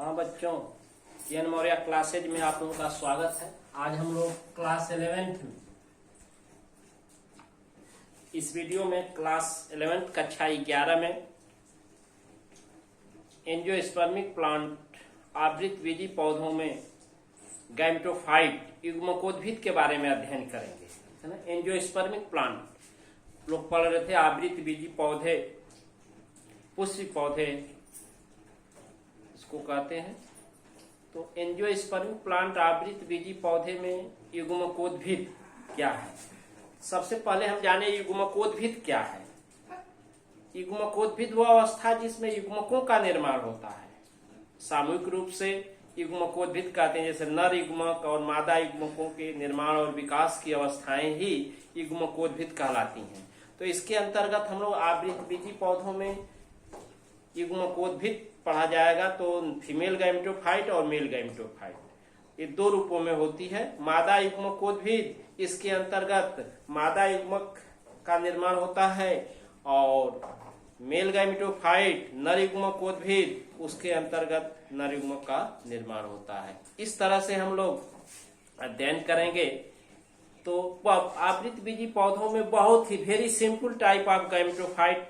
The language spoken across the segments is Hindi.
हाँ बच्चों, किरण मौर्य क्लासेज में आप लोगों का स्वागत है। आज हम लोग क्लास 11th में इस वीडियो में क्लास 11th कक्षा 11 में एंजियोस्पर्मिक प्लांट आवृतबीजी पौधों में गैमेटोफाइट युग्मकोद्भिद के बारे में अध्ययन करेंगे, है ना। एंजियोस्पर्मिक प्लांट लोग पढ़ रहे थे, आवृतबीजी पौधे, पुष्प पौधे इसको कहते हैं। तो एंजियोस्पर्मिक प्लांट आवृतबीजी पौधे में युग्मकोद्भिद क्या है। सबसे पहले हम जाने युग्मकोद्भिद क्या है। युग्मकोद्भिद वह अवस्था जिसमें युग्मकों का निर्माण होता है। सामूहिक रूप से युग्मकोद्भिद कहते हैं, जैसे नर युग्मक और मादा युग्मकों के निर्माण और विकास की अवस्थाएं ही युग्मकोद्भिद कहलाती हैं। तो इसके अंतर्गत हम लोग आवृतबीजी पौधों में युग्मकोद्भिद पढ़ा जाएगा। तो फीमेल गैमेटोफाइट और मेल गैमेटोफाइट ये दो रूपों में होती है। मादा युग्मकोद्भिद, इसके अंतर्गत मादा युग्मक का निर्माण होता है, और मेल गैमेटोफाइट नर युग्मकोद्भिद, उसके अंतर्गत नर युग्मक का निर्माण होता है। इस तरह से हम लोग अध्ययन करेंगे। तो आवृतबीजी पौधों में बहुत ही very simple type of gametophyte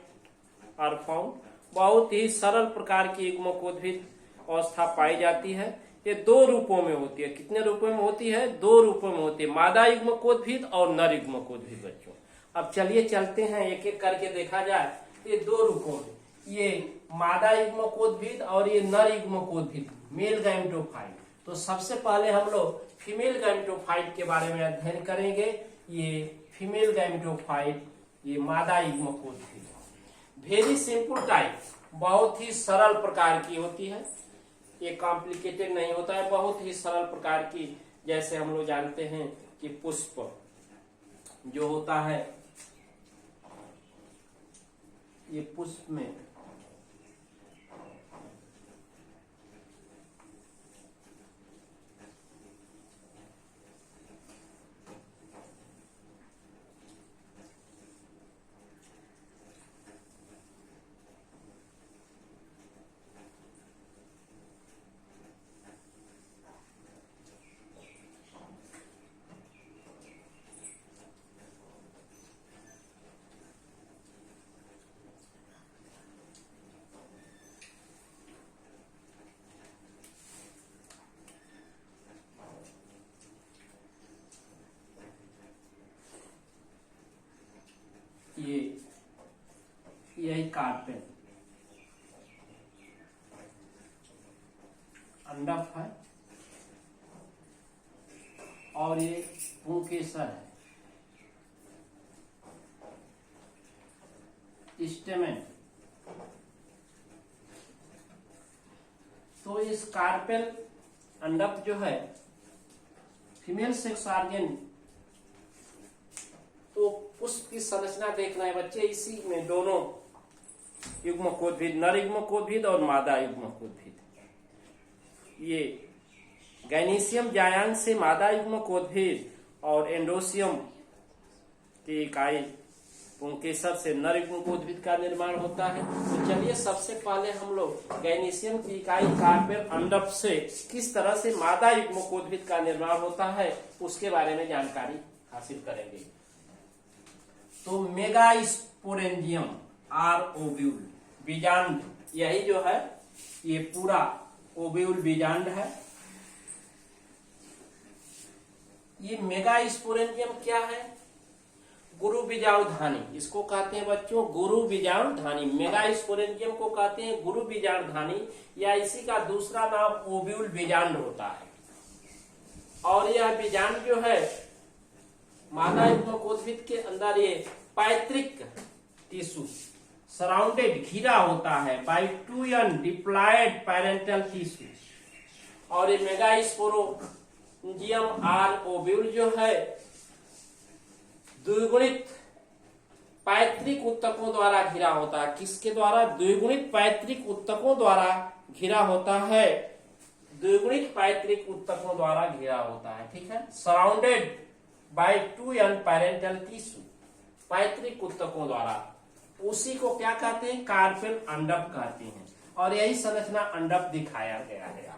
are found. बहुत ही सरल प्रकार की युग्मकोद्भिद अवस्था पाई जाती है। ये दो रूपों में होती है। कितने रूपों में होती है? दो रूपों में होती है, मादा युग्मकोद्भिद और नर युग्मकोद्भिद। बच्चों अब चलिए चलते हैं, एक एक करके देखा जाए। ये दो रूपों में, ये मादा युग्मकोद्भिद और ये नर युग्मकोद्भिद, मेल गैमेटोफाइट। तो सबसे पहले हम लोग फीमेल गैमेटोफाइट के बारे में अध्ययन करेंगे। ये फीमेल गैमेटोफाइट, ये मादा युग्मकोद्भिद वेरी सिंपल टाइप, बहुत ही सरल प्रकार की होती है। ये कॉम्प्लिकेटेड नहीं होता है, बहुत ही सरल प्रकार की। जैसे हम लोग जानते हैं कि पुष्प जो होता है, ये पुष्प में यही कार्पेल अंडक है, और ये पुंकेसर है, स्टेमेन। तो इस कार्पेल अंडक जो है फीमेल सेक्स ऑर्गन, तो पुष्प की संरचना देखना है बच्चे। इसी में दोनों युग्मकोद्भिद, नर युग्मकोद्भिद और मादा युग्मकोद्भिद। ये गैनीशियम जायंस से मादा युग्मकोद्भिद और एंडोसियम की इकाई पुंकेसर से नर युग्मकोद्भिद का निर्माण होता है। तो चलिए सबसे पहले हम लोग गैनीशियम की इकाई कार्पेल अंडक से किस तरह से मादा युग्मकोद्भिद का निर्माण होता है उसके बारे में जानकारी हासिल करेंगे। तो मेगास्पोरेंजियम आर ओव्यूल बीजांड, यही जो है ये पूरा ओव्यूल बीजांड है। ये मेगास्पोरेंजियम क्या है? गुरु बीजाणुधानी, इसको कहते हैं बच्चों गुरु बीजाणुधानी। मेगास्पोरेंजियम को कहते हैं गुरु बीजाणुधानी, या इसी का दूसरा नाम ओव्यूल बीजांड होता है। और यह बीजांड जो है मादा युग्मकोद्भिद के अंदर ये पैतृक टिश्यू सराउंडेड, घिरा होता है bye 2n diploid parental tissue. और ये मेगास्पोरेंजियम आर ओव्यूल जो है द्विगुणित पैतृक उत्तकों द्वारा घिरा होता है। किसके द्वारा? द्विगुणित पैतृक उत्तकों द्वारा घिरा होता है। द्विगुणित पैतृक उत्तकों द्वारा घिरा होता है, ठीक है। Surrounded by 2n parental tissue, पैतृक उत्तकों द्वारा। उसी को क्या कहते हैं? कार्पेल अंडक कहते हैं। और यही संरचना अंडप दिखाया गया है।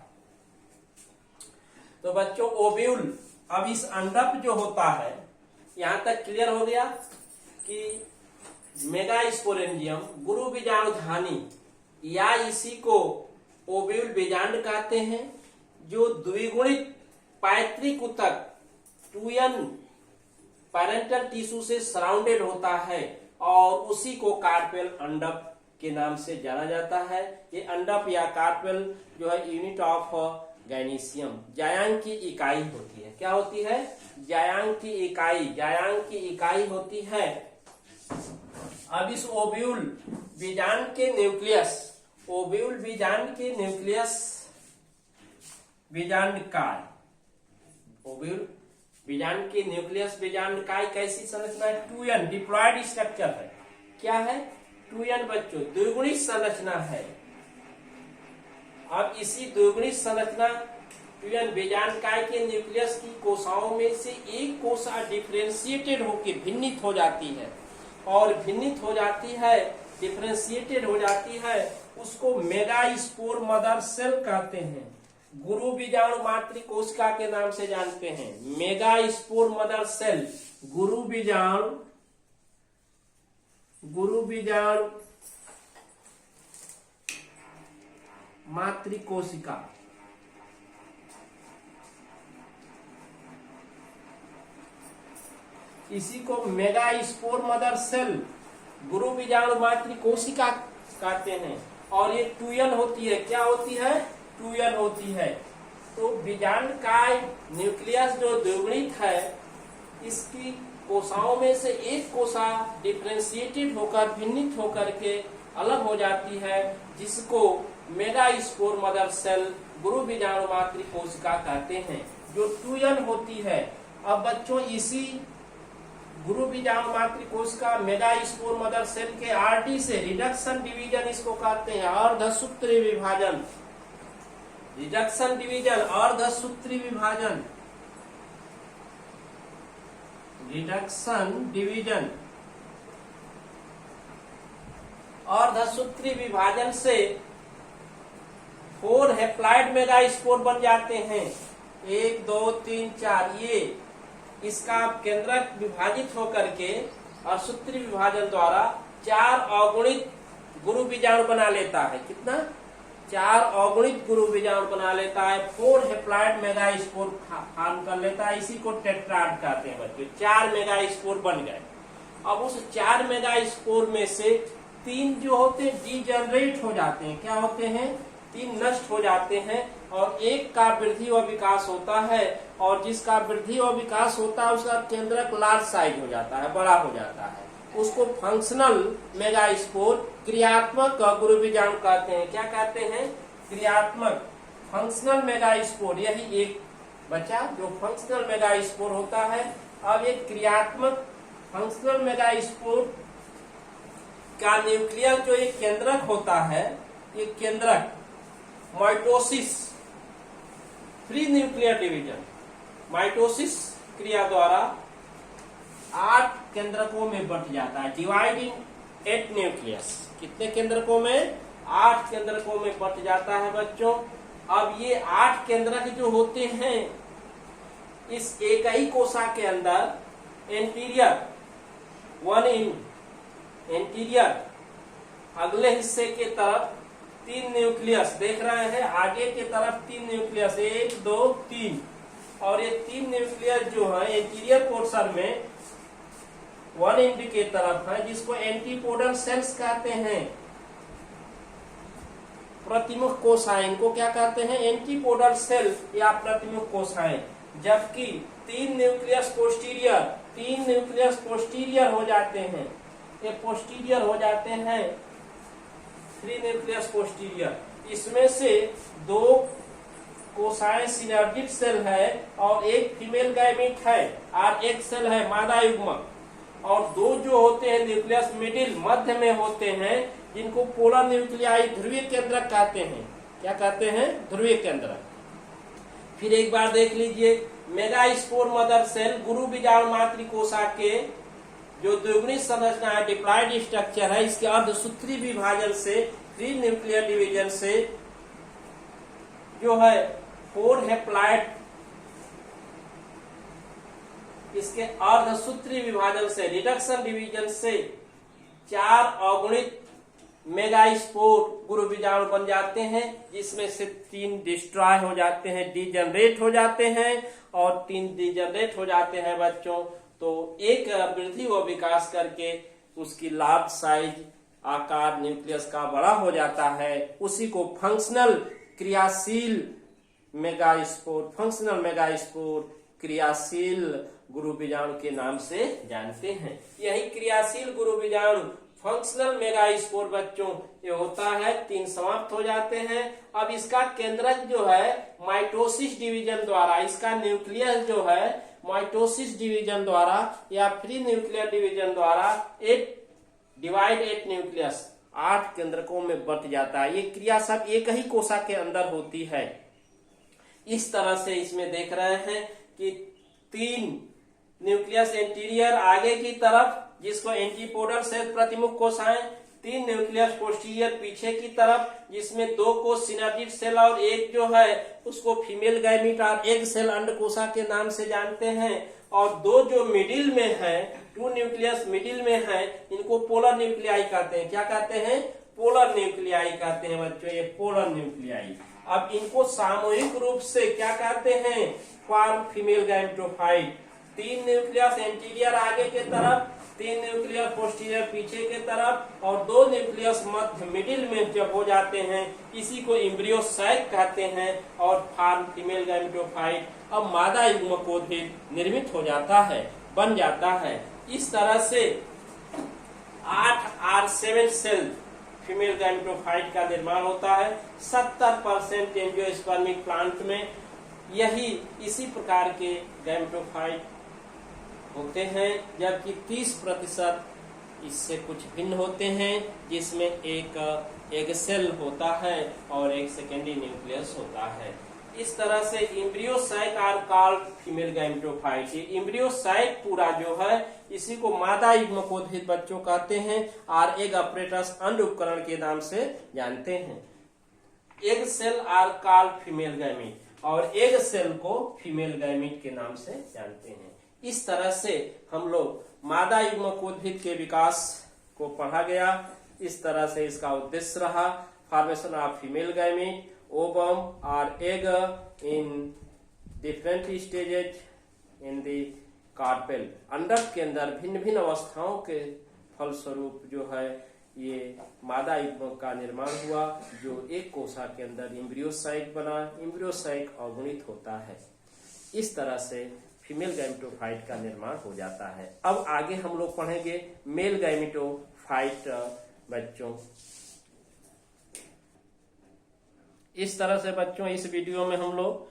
तो बच्चों ओव्यूल, अब इस अंडप जो होता है, यहां तक क्लियर हो गया कि मेगास्पोरेंजियम गुरु बीजाणुधानी या इसी को ओव्यूल बीजांड कहते हैं, जो द्विगुणित पैतृक ऊतक 2n पैरेंटल टिश्यू से सराउंडेड होता है और उसी को कार्पेल अंडप के नाम से जाना जाता है। ये अंडप या कार्पेल जो है यूनिट ऑफ गैनीशियम, जायांग की इकाई होती है। क्या होती है? जायांग की इकाई, जायांग की इकाई होती है। अब इस ओव्यूल बीजांड के न्यूक्लियस, ओव्यूल बीजांड के न्यूक्लियस बीजांडकाय, ओव्यूल बीजांड के न्यूक्लियस बीजांडकाय कैसी संरचना है? 2n डिप्लॉयड स्ट्रक्चर है। क्या है? 2n बच्चों द्विगुणित संरचना है। अब इसी द्विगुणित संरचना 2n बीजांडकाय के न्यूक्लियस की कोशाओं में से एक कोशा डिफरेंशिएटेड होकर भिन्नित हो जाती है, और भिन्नित हो जाती है, डिफरेंशिएटेड हो जाती है, उसको मेगास्पोर मदर सेल कहते हैं। गुरु बीजाणु मातृ कोशिका के नाम से जानते हैं। मेगास्पोर मदर सेल, गुरु बीजाणु मातृ कोशिका, इसी को मेगास्पोर मदर सेल, गुरु बीजाणु मातृ कोशिका कहते हैं। और ये 2n होती है। क्या होती है? 2n होती है। तो बीजांडकाय न्यूक्लियस जो द्विगुणित है, इसकी कोशाओं में से एक कोशा डिफरेंशिएटेड होकर, भिन्नित होकर के अलग हो जाती है, जिसको मेगास्पोर मदर सेल, गुरु बीजाणु मातृ कोशिका कहते हैं, जो 2n होती है। अब बच्चों इसी गुरु बीजाणु मातृ कोशिका मेगास्पोर मदर सेल के RD से रिडक्शन डिवीजन इसको कहते हैं, अर्धसूत्री विभाजन, रिडक्शन डिवीजन, अर्धसूत्री विभाजन, रिडक्शन डिवीजन, अर्धसूत्री विभाजन से 4 हेप्लॉइड मेगास्पोर बन जाते हैं। 1 2 3 4, ये इसका केंद्रक विभाजित होकर के अर्धसूत्री विभाजन द्वारा 4 अगुणित गुरु बीजाणु बना लेता है। कितना? 4 अगुणित गुरु बीजाणु बना लेता है। 4 हेप्लॉइड मेगास्पोर फॉर्म कर लेता है। इसी को टेट्राड कहते हैं बच्चों। 4 मेगास्पोर बन गए। अब उस 4 मेगास्पोर में से 3 जो होते हैं डीजनरेट हो जाते हैं। क्या होते हैं? 3 नष्ट हो जाते हैं, और एक का वृद्धि व विकास होता है, और जिसका वृद्धि और विकास होता है उसका केंद्रक लार्ज साइज हो जाता है, बड़ा हो जाता है। उसको फंक्शनल मेगास्पोर, क्रियात्मक गुरु बीजाणु कहते हैं। क्या कहते हैं? क्रियात्मक, फंक्शनल मेगास्पोर। यही एक बचा जो फंक्शनल मेगास्पोर होता है। अब एक क्रियात्मक फंक्शनल मेगास्पोर का न्यूक्लियस जो एक केंद्रक होता है, एक केंद्रक mitosis, free nuclear division, mitosis क्रिया द्वारा 8 केंद्रकों में बंट जाता है। Divide in 8 nucleus. कितने केंद्रकों में? 8 केंद्रकों में बंट जाता है बच्चों। अब ये 8 केंद्रक जो होते हैं, इस एक ही कोशा के अंदर एंटीरियर, 1 इन एंटीरियर, अगले हिस्से के तरफ 3 न्यूक्लियस देख रहे हैं। आगे के तरफ 3 न्यूक्लियस, 1 2 3, और ये 3 न्यूक्लियस जो है एंटीरियर पोर्शन में 1 एंड के तरफ है, जिसको एंटीपोडल सेल्स कहते हैं। प्रतिमुख कोशाएं, इनको क्या कहते हैं? एंटीपोडल सेल या प्रतिमुख कोशाएं। जबकि 3 न्यूक्लियस पोस्टीरियर, 3 न्यूक्लियस पोस्टीरियर हो जाते हैं। ये पोस्टीरियर हो जाते हैं, 3 न्यूक्लियस पोस्टीरियर। इसमें से 2 कोशाएं सिनर्जिड सेल है, और एक फीमेल गैमीट है, और एक सेल है मादा युग्मक। और 2 जो होते हैं न्यूक्लियस मिडिल, मध्य में होते हैं, जिनको पोलर न्यूक्लियाई, ध्रुवीय केंद्रक कहते हैं। क्या कहते हैं? ध्रुवीय केंद्रक। फिर एक बार देख लीजिए, मेगास्पोर मदर सेल, गुरु बीजाणु मातृ कोशा के जो द्विगुणित संरचना है, डिप्लॉयड स्ट्रक्चर है, इसके अर्धसूत्री विभाजन से 3 न्यूक्लियर डिवीजन से जो है 4 हैप्लॉइड, इसके अर्धसूत्री विभाजन से, रिडक्शन डिवीजन से 4 अगुणित मेगास्पोर गुरु बीजाणु बन जाते हैं, जिसमें से 3 डिस्ट्रॉय हो जाते हैं, डिजनरेट हो जाते हैं, और 3 डिजनरेट हो जाते हैं बच्चों। तो एक वृद्धि व विकास करके उसकी लार्ज साइज, आकार न्यूक्लियस का बड़ा हो जाता है। उसी को फंक्शनल क्रियाशील मेगास्पोर, फंक्शनल मेगास्पोर क्रियाशील गुरु बीजाणु के नाम से जानते हैं। यही क्रियाशील गुरु बीजाणु फंक्शनल मेगास्पोर बच्चों ये होता है, 3 समाप्त हो जाते हैं। अब इसका केंद्रक जो है माइटोसिस डिवीजन द्वारा, इसका न्यूक्लियस जो है माइटोसिस डिवीजन द्वारा या फ्री न्यूक्लियर डिवीजन द्वारा 8 न्यूक्लियस 8 केंद्रकों में बंट जाता है। ये क्रिया सब एक ही कोशा के अंदर होती है। इस तरह से इसमें देख रहे हैं कि 3 न्यूक्लियस एंटीरियर आगे की तरफ, जिसको एंटीपोडल सेल प्रतिमुख कोशाएं, 3 न्यूक्लियस पोस्टीरियर पीछे की तरफ, जिसमें 2 को सिनर्जिड सेल और एक जो है उसको फीमेल गैमीट और एग सेल अंडकोशा के नाम से जानते हैं। और 2 जो मिडिल में है, 2 न्यूक्लियस मिडिल में है, इनको पोलर न्यूक्लियाई कहते हैं। क्या कहते हैं? पोलर न्यूक्लियाई कहते हैं बच्चों, ये पोलर न्यूक्लियाई। अब इनको सामूहिक रूप से क्या कहते हैं? Form female gametophyte. 3 nucleus anterior आगे के तरफ, 3 न्यूक्लियस पोस्टीरियर पीछे के तरफ, और 2 न्यूक्लियस मध्य मिडिल में जब हो जाते हैं, इसी को एम्ब्रियोसाइक कहते हैं और फॉर्म फीमेल गैमेटोफाइट। अब मादा युग्मकोद्भिद निर्मित हो जाता है, बन जाता है। इस तरह से 8 R7 सेल फीमेल गैमेटोफाइट का निर्माण होता है। 70% एंजियोस्पर्मिक प्लांट में यही इसी प्रकार के गैमेटोफाइट होते हैं, जबकि 30% इससे कुछ भिन्न होते हैं, जिसमें एक एग सेल होता है और एक सेकेंडरी न्यूक्लियस होता है। इस तरह से एम्ब्रियोसाइक आर कॉल्ड फीमेल गैमेटोफाइट। एम्ब्रियोसाइक पूरा जो है इसी को मादा युग्मकोद्भिद बच्चों कहते हैं और एग ऑपरेटर्स अंड उपकरण के नाम से जानते हैं। Egg cell are called female gamete और एग सेल को फीमेल गैमीट के नाम से जानते हैं। इस तरह से हम लोग मादा युग्मकोद्भिद के विकास को पढ़ा गया। इस तरह से इसका उद्देश्य रहा formation of female gamete, ovum or egg in different stages in the carpel. अंडक के अंदर भिन्न भिन्न अवस्थाओं के फलस्वरूप जो है ये मादा युग्मक का निर्माण हुआ, जो एक कोशा के अंदर एम्ब्रियोसाइक बना। एम्ब्रियोसाइक अवगुणित होता है। इस तरह से फीमेल गैमेटोफाइट का निर्माण हो जाता है। अब आगे हम लोग पढ़ेंगे मेल गैमेटोफाइट बच्चों। इस तरह से बच्चों इस वीडियो में हम लोग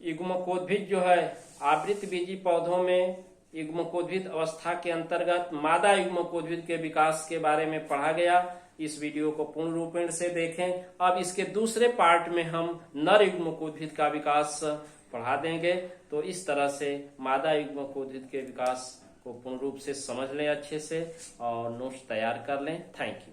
युग्मकोद्भिद जो है आवृत बीजी पौधों में युग्मकोद्भिद अवस्था के अंतर्गत मादा युग्मकोद्भिद के विकास के बारे में पढ़ा गया। इस वीडियो को पूर्ण रूपेण से देखें। अब इसके दूसरे पार्ट में हम नर युग्मकोद्भिद का विकास पढ़ा देंगे। तो इस तरह से मादा युग्मकोद्भिद के विकास को पूर्ण रूप से समझ लें अच्छे से और नोट्स तैयार कर लें। Thank you.